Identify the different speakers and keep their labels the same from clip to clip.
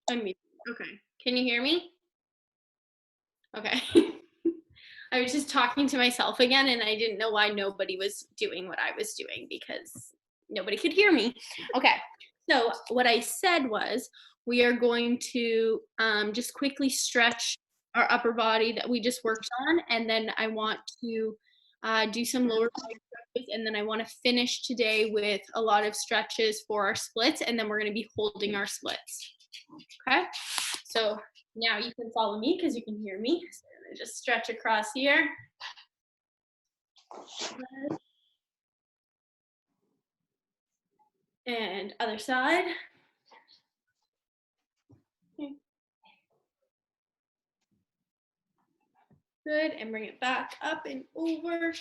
Speaker 1: Unmute. Okay. Can you hear me? Okay. I was just talking to myself again, and I didn't know why nobody was doing what I was doing because nobody could hear me. Okay. So what I said was we are going to just quickly stretch our upper body that we just worked on, and then I want to do some lower body stretches, and then I want to finish today with a lot of stretches for our splits, and then we're going to be holding our splits. Okay. So now you can follow me because you can hear me. So I'm gonna just stretch across here. And other side. Good, and bring it back up and over.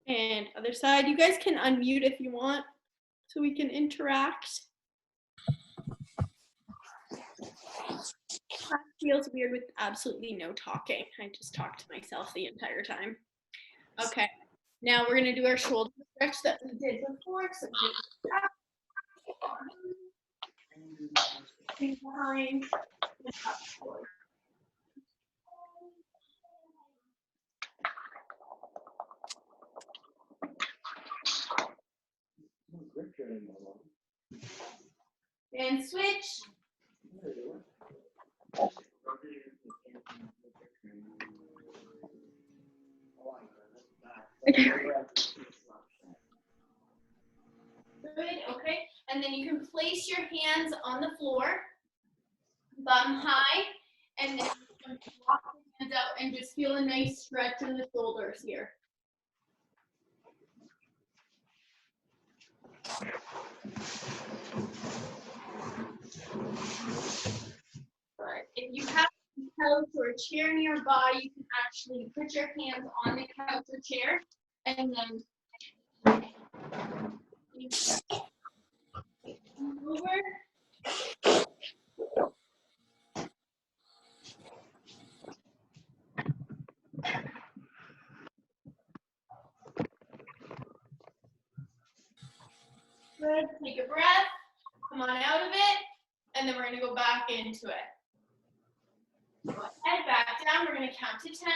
Speaker 1: And other side. You guys can unmute if you want so we can interact. That feels weird with absolutely no talking. I just talked to myself the entire time. Okay, now we're gonna do our shoulder stretch that we did before. So behind. And switch. Good, okay. And then you can place your hands on the floor, bum high, and then walk the hands out and just feel a nice stretch in the shoulders here. Good. If you have a couch or a chair nearby, you can actually put your hands on the couch or chair, and then over. Good. Take a breath. Come on out of it, and then we're gonna go back into it. Go ahead, back down. We're gonna count to 10.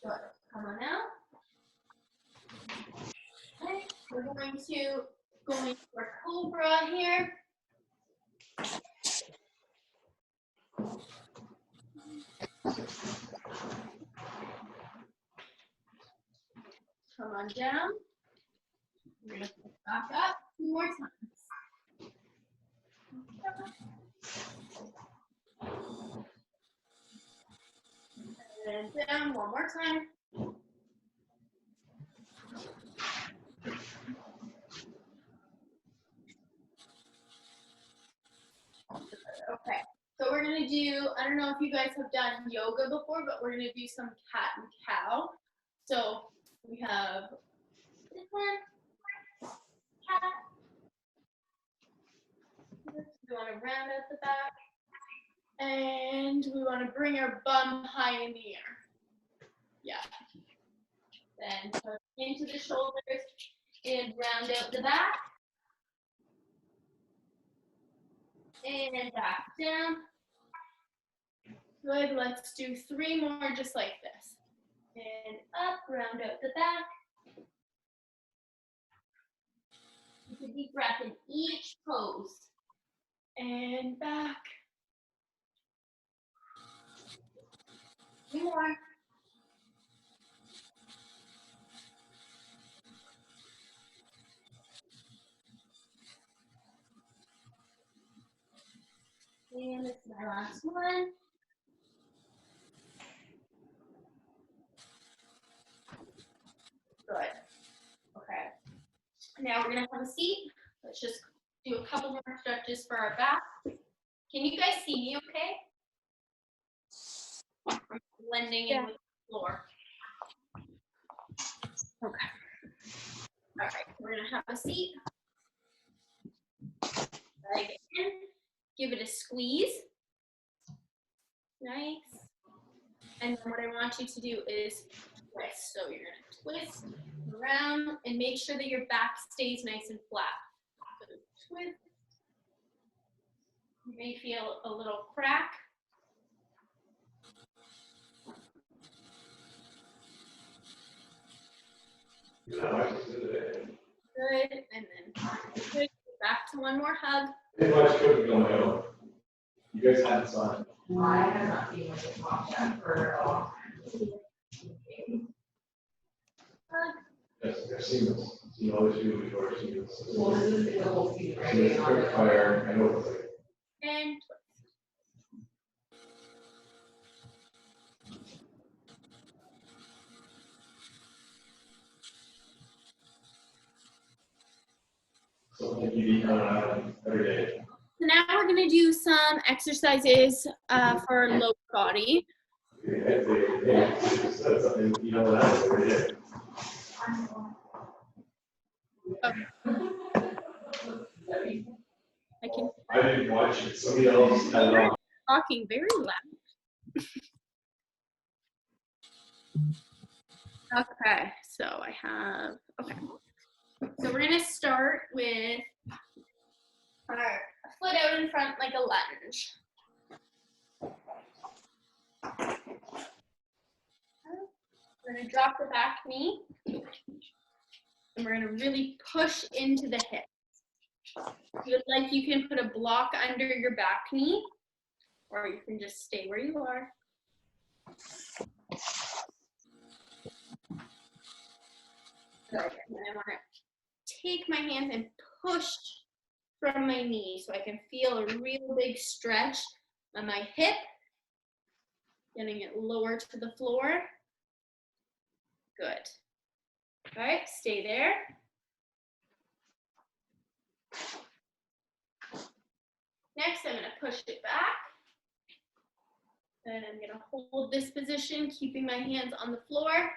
Speaker 1: Good. Come on out. Okay. We're going to go into our cobra here. Come on down. We're gonna put it back up 2 more times. And down 1 more time. Okay, so we're gonna do, I don't know if you guys have done yoga before, but we're gonna do some cat and cow. So we have this one, cat. We wanna round out the back. And we wanna bring our bum high in the air. Yeah. Then push into the shoulders and round out the back. And back down. Good, let's do 3 more just like this. And up, round out the back. Take a deep breath in each pose. And back. 2 more. And this is my last one. Good. Okay. Now we're gonna have a seat. Let's just do a couple more stretches for our back. Can you guys see me okay? I'm blending in with the floor. Okay. All right, we're gonna have a seat. Leg in, give it a squeeze. Nice. And then what I want you to do is twist. So you're gonna twist around and make sure that your back stays nice and flat. So twist. You may feel a little crack. Good. And then good. Back to one more hug. You guys had sun. I have not seen what it popped up for a long time. Yes, I've seen this. Seen all this video before. I've seen this. Well, this is the whole season, right? It's quick fire. I know it's like. And so you eat every day. So now we're going to do some exercises for lower body. I didn't watch it. Somebody else had it on. Talking very loud. Okay, so I have, okay. So we're gonna start with our foot out in front like a lunge. We're gonna drop the back knee. And we're gonna really push into the hip. Like you can put a block under your back knee, or you can just stay where you are. Good. And I want to take my hands and push from my knee so I can feel a real big stretch on my hip, getting it lower to the floor. Good. All right, stay there. Next, I'm going to push it back. And I'm going to hold this position, keeping my hands on the floor.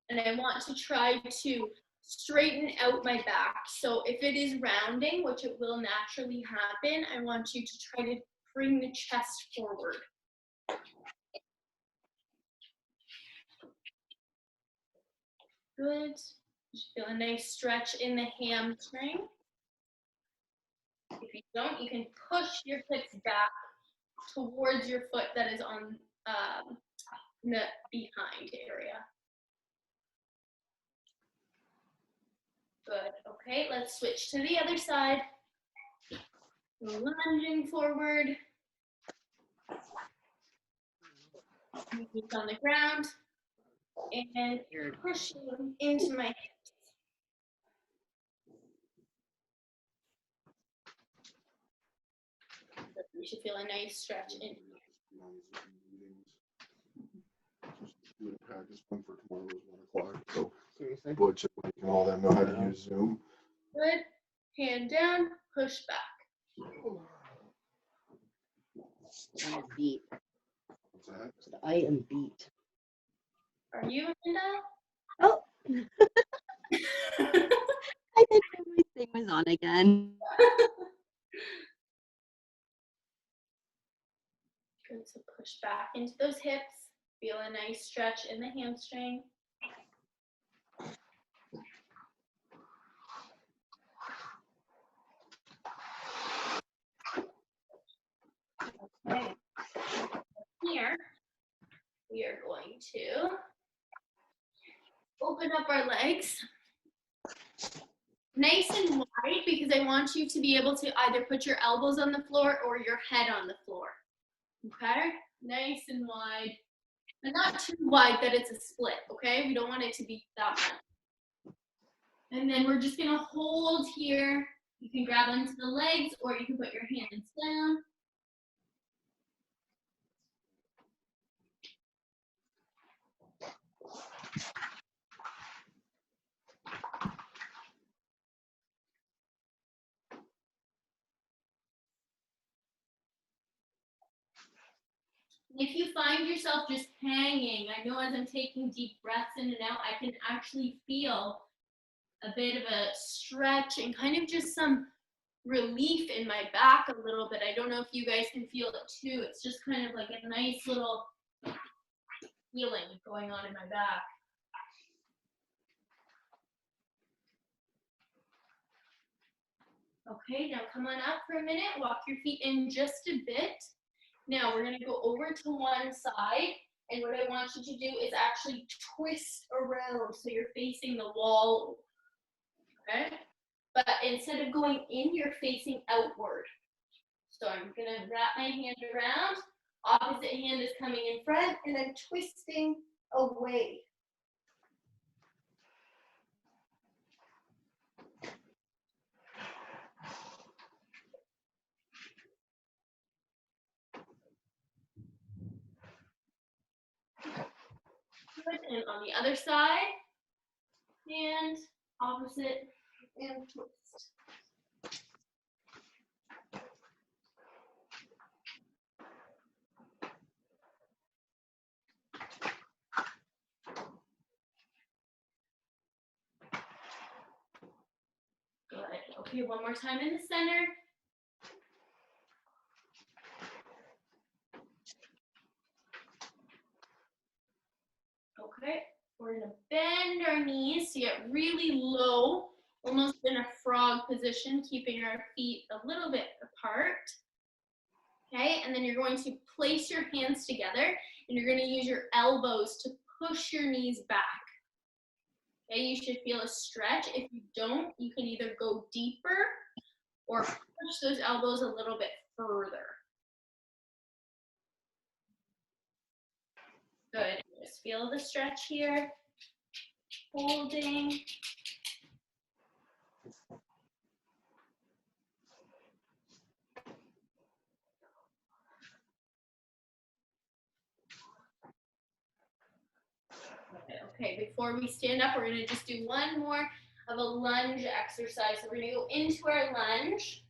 Speaker 1: And I want to try to straighten out my back. So if it is rounding, which it will naturally happen, I want you to try to bring the chest forward. Good. You should feel a nice stretch in the hamstring. If you don't, you can push your hips back towards your foot that is on the behind area. Good. Okay, let's switch to the other side. Lunging forward. Knees on the ground. And you're pushing into my hips. You should feel a nice stretch in.
Speaker 2: Practice one for tomorrow is 1 o'clock. So Butch and all them know how to use Zoom.
Speaker 1: Good. Hand down, push back.
Speaker 3: I am beat.
Speaker 2: What's that?
Speaker 3: I am beat.
Speaker 1: Are you, Amanda?
Speaker 3: Oh. I didn't know my thing was on again.
Speaker 1: Good, so push back into those hips. Feel a nice stretch in the hamstring. Okay. Here, we are going to open up our legs nice and wide because I want you to be able to either put your elbows on the floor or your head on the floor. Okay? Nice and wide. But not too wide that it's a split, okay? We don't want it to be that much. And then we're just gonna hold here. You can grab onto the legs or you can put your hands down. If you find yourself just hanging, I know as I'm taking deep breaths in and out, I can actually feel a bit of a stretch and kind of just some relief in my back a little bit. I don't know if you guys can feel it too. It's just kind of like a nice little healing going on in my back. Okay, now come on up for a minute. Walk your feet in just a bit. Now we're going to go over to one side. And what I want you to do is actually twist around so you're facing the wall. Okay? But instead of going in, you're facing outward. So I'm going to wrap my hand around. Opposite hand is coming in front, and I'm twisting away. Good. And on the other side, and opposite, and twist. Good. Okay, one more time in the center. Okay, we're gonna bend our knees to get really low, almost in a frog position, keeping our feet a little bit apart. Okay, and then you're going to place your hands together, and you're gonna use your elbows to push your knees back. Okay, you should feel a stretch. If you don't, you can either go deeper or push those elbows a little bit further. Good. Just feel the stretch here. Holding. Okay, before we stand up, we're gonna just do one more of a lunge exercise. So we're gonna go into our lunge.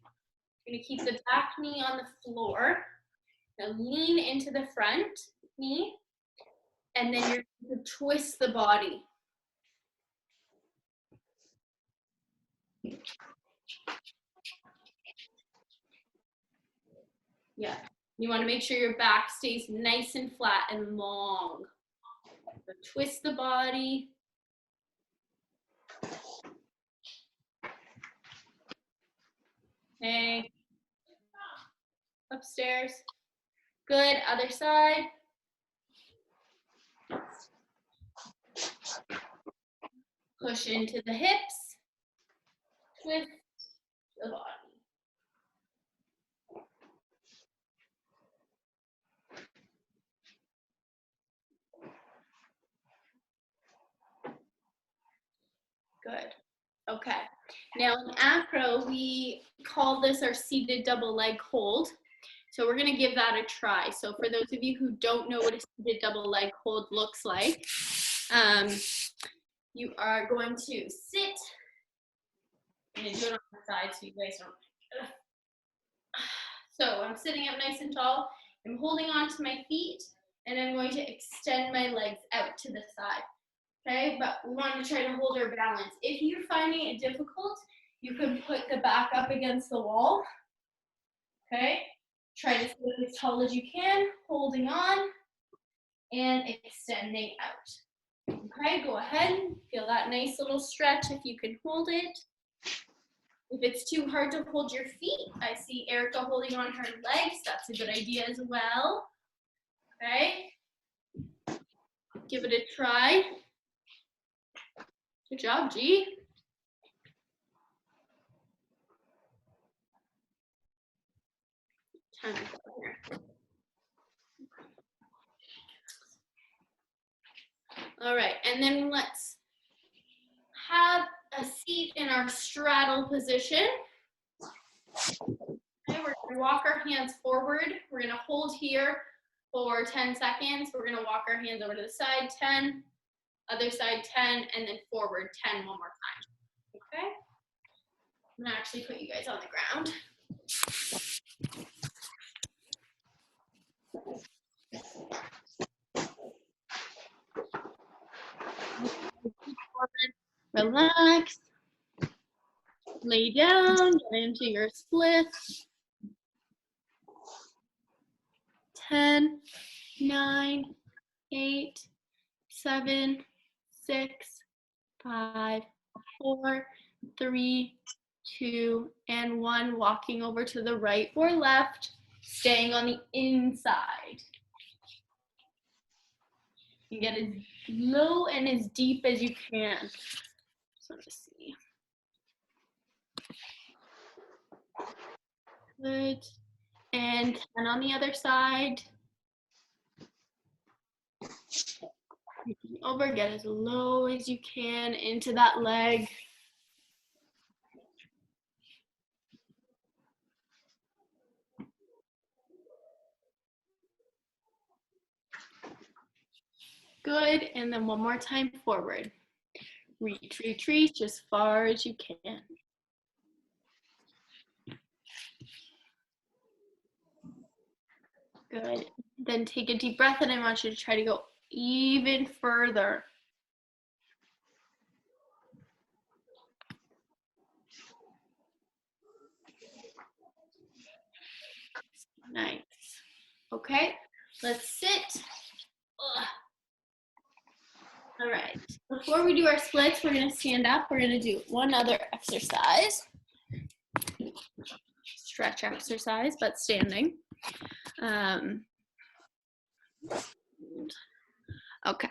Speaker 1: We're gonna keep the back knee on the floor. Now lean into the front knee, and then you're going to twist the body. Yeah, you wanna make sure your back stays nice and flat and long. So twist the body. Okay. Upstairs. Good. Other side. Push into the hips. Twist the body. Good. Okay. Now in acro, we call this our seated double leg hold. So we're gonna give that a try. So for those of you who don't know what a seated double leg hold looks like, you are going to sit. I'm gonna do it on the side so you guys don't. So I'm sitting up nice and tall. I'm holding on to my feet, and I'm going to extend my legs out to the side. Okay, but we want to try to hold our balance. If you're finding it difficult, you can put the back up against the wall. Okay, try to sit as tall as you can, holding on and extending out. Okay, go ahead, feel that nice little stretch if you can hold it. If it's too hard to hold your feet, I see Erica holding on her legs. That's a good idea as well. Okay, give it a try. Good job, G. Time to go here. All right, and then let's have a seat in our straddle position. Okay, we're gonna walk our hands forward. We're gonna hold here for 10 seconds. We're gonna walk our hands over to the side, 10, other side 10, and then forward 10 one more time. Okay? I'm gonna actually put you guys on the ground. Relax. Lay down, get into your split. 10, 9, 8, 7, 6, 5, 4, 3, 2, and 1. Walking over to the right or left, staying on the inside. You get as low and as deep as you can. So let's see. Good. And 10 on the other side. Over, get as low as you can into that leg. Good, and then one more time forward. Reach, reach, reach as far as you can. Good, then take a deep breath and I want you to try to go even further. Nice. Okay, let's sit. Ugh. All right, before we do our splits, we're gonna stand up. We're gonna do one other exercise. Stretch exercise, but standing. Okay.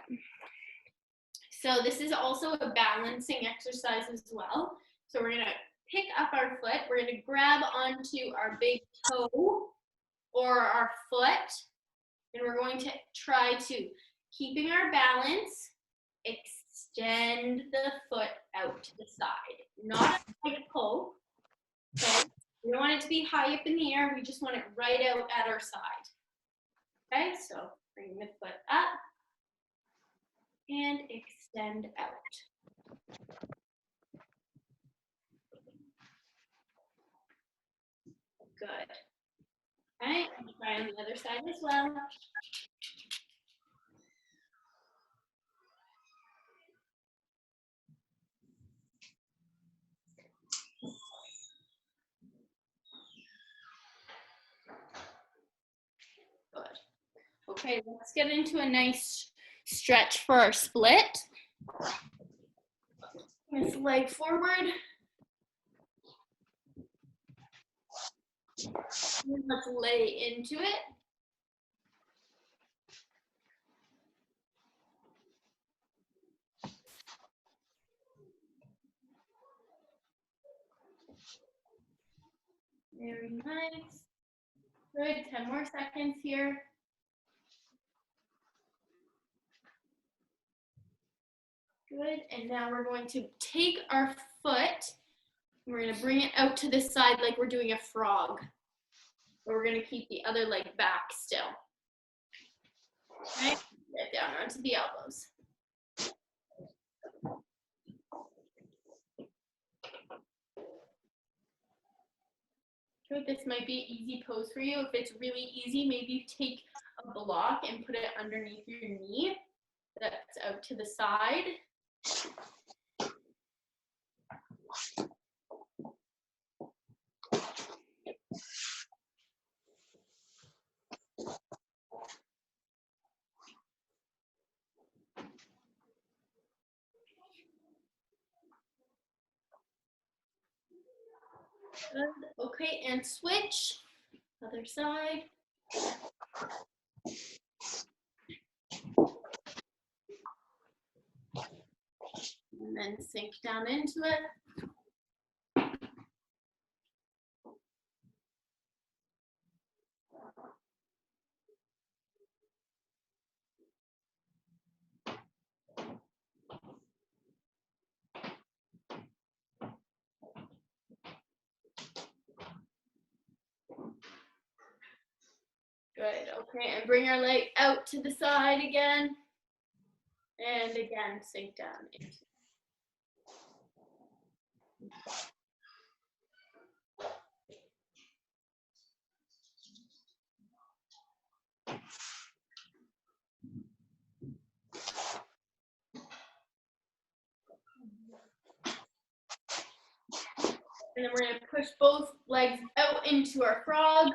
Speaker 1: So this is also a balancing exercise as well. So we're gonna pick up our foot. We're gonna grab onto our big toe or our foot, and we're going to try to, keeping our balance, extend the foot out to the side. Not a tight pull. Okay. We don't want it to be high up in the air. We just want it right out at our side. Okay, so bring the foot up and extend out. Good. Okay, and try on the other side as well. Good. Okay, let's get into a nice stretch for our split. This leg forward. And let's lay into it. Very nice. Good, 10 more seconds here. Good, and now we're going to take our foot, we're gonna bring it out to the side like we're doing a frog. But we're gonna keep the other leg back still. Okay, get down onto the elbows. Good, this might be an easy pose for you. If it's really easy, maybe you take a block and put it underneath your knee. That's out to the side. Good. Okay, and switch. Other side. And then sink down into it. Good, okay, and bring our leg out to the side again. And again, sink down into it. And then we're going to push both legs out into our frog.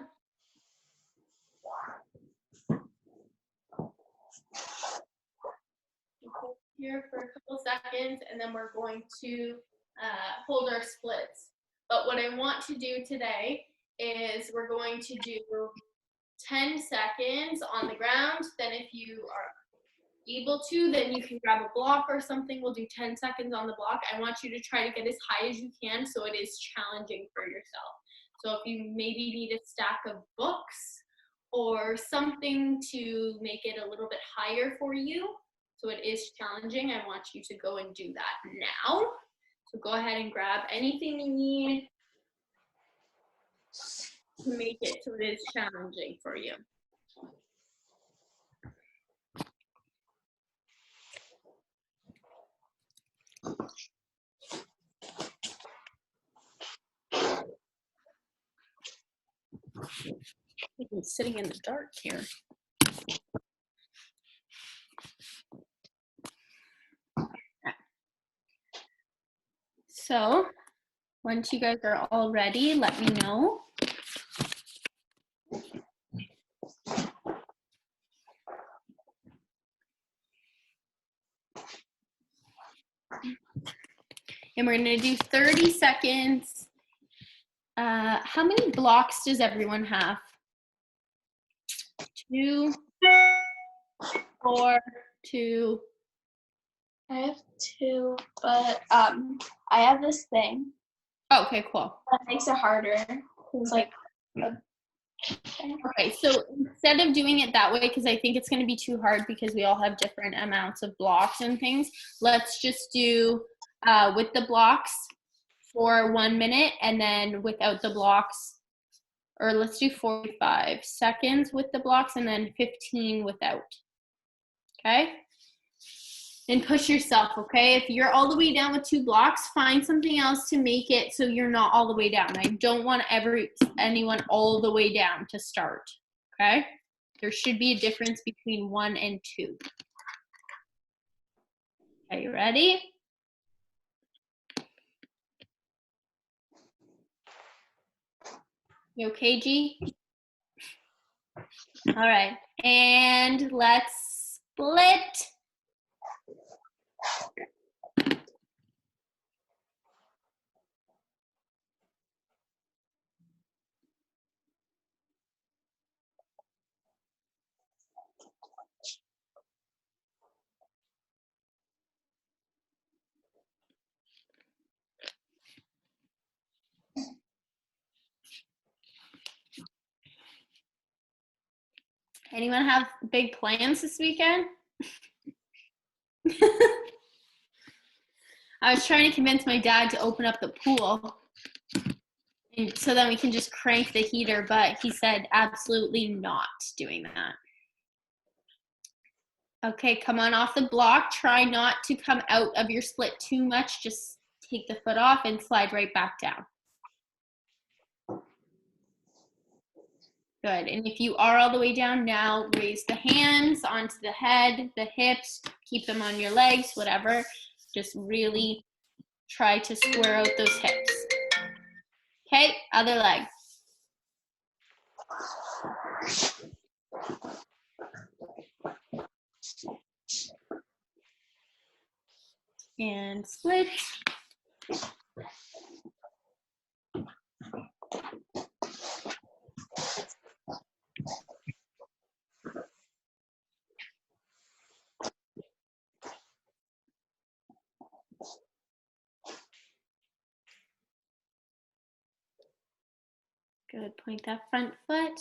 Speaker 1: Here for a couple seconds, and then we're going to hold our splits. But what I want to do today is we're going to do 10 seconds on the ground. Then if you are able to, then you can grab a block or something. We'll do 10 seconds on the block. I want you to try to get as high as you can so it is challenging for yourself. So if you maybe need a stack of books or something to make it a little bit higher for you, so it is challenging, I want you to go and do that now. So go ahead and grab anything you need to make it so it is challenging for you. I'm sitting in the dark here. So once you guys are all ready, let me know. And we're gonna do 30 seconds. How many blocks does everyone have? 2, 4, 2.
Speaker 4: I have 2, but I have this thing
Speaker 1: Oh, okay, cool.
Speaker 4: that makes it harder. It's like
Speaker 1: Okay, so instead of doing it that way, because I think it's going to be too hard because we all have different amounts of blocks and things, let's just do with the blocks for 1 minute and then without the blocks, or let's do 45 seconds with the blocks and then 15 without. Okay? And push yourself, okay? If you're all the way down with 2 blocks, find something else to make it so you're not all the way down. I don't want anyone all the way down to start, okay? There should be a difference between 1 and 2. Okay, you ready? You okay, G? All right, and let's split. Anyone have big plans this weekend? I was trying to convince my dad to open up the pool and so then we can just crank the heater, but he said absolutely not doing that. Okay, come on off the block. Try not to come out of your split too much. Just take the foot off and slide right back down. Good, and if you are all the way down, now raise the hands onto the head, the hips, keep them on your legs, whatever. Just really try to square out those hips. Okay, other leg. And split. Good, point that front foot.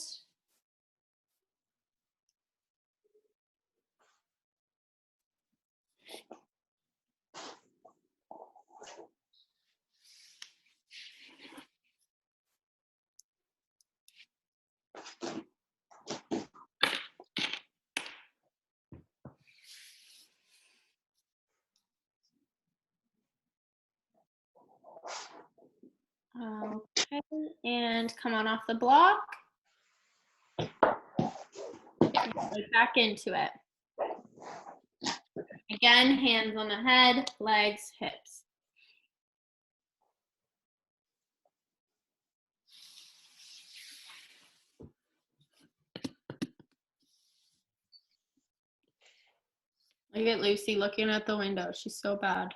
Speaker 1: Okay, and come on off the block. Right back into it. Again, hands on the head, legs, hips. Look at Lucy looking at the window. She's so bad.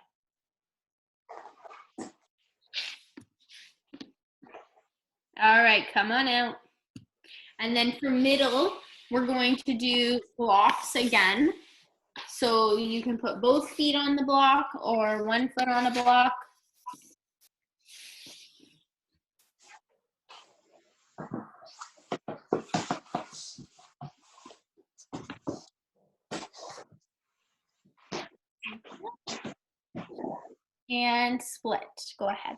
Speaker 1: All right, come on out. And then for middle, we're going to do blocks again. So you can put both feet on the block or 1 foot on a block. And split. Go ahead.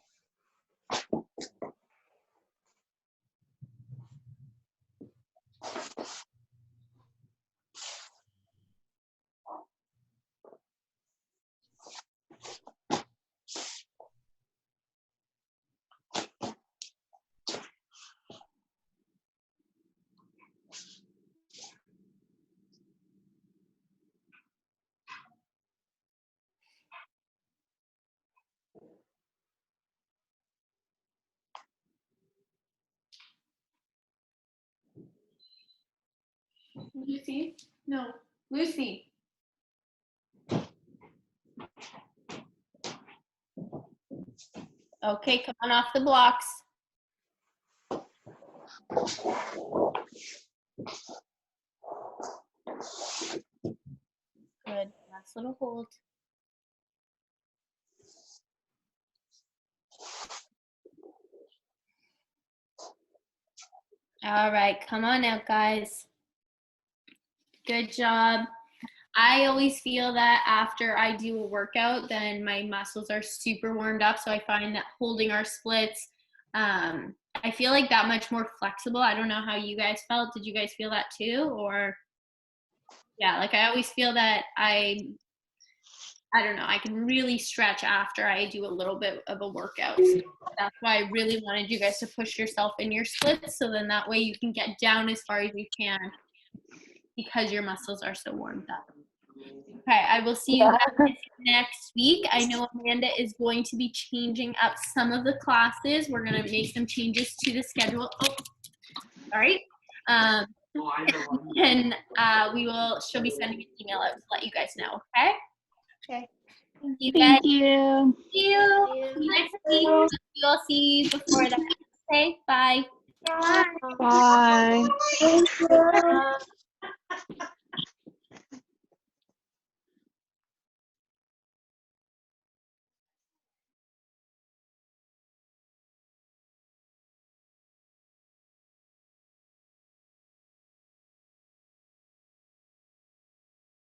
Speaker 1: Lucy? No. Lucy. Okay, come on off the blocks. Good. Last little hold. All right, come on out, guys. Good job. I always feel that after I do a workout, then my muscles are super warmed up. So I find that holding our splits, I feel like that much more flexible. I don't know how you guys felt. Did you guys feel that too? Or yeah, like I always feel that I don't know, I can really stretch after I do a little bit of a workout. So that's why I really wanted you guys to push yourself in your splits. So then that way you can get down as far as you can because your muscles are so warmed up. Okay, I will see you guys next week. I know Amanda is going to be changing up some of the classes. We're going to make some changes to the schedule. Oh, sorry. And she'll be sending an email out to let you guys know, okay?
Speaker 4: Okay.
Speaker 1: Thank you guys.
Speaker 3: Thank you.
Speaker 1: See you next week. We'll see you before that. Okay, bye.
Speaker 3: Bye.
Speaker 4: Thank you.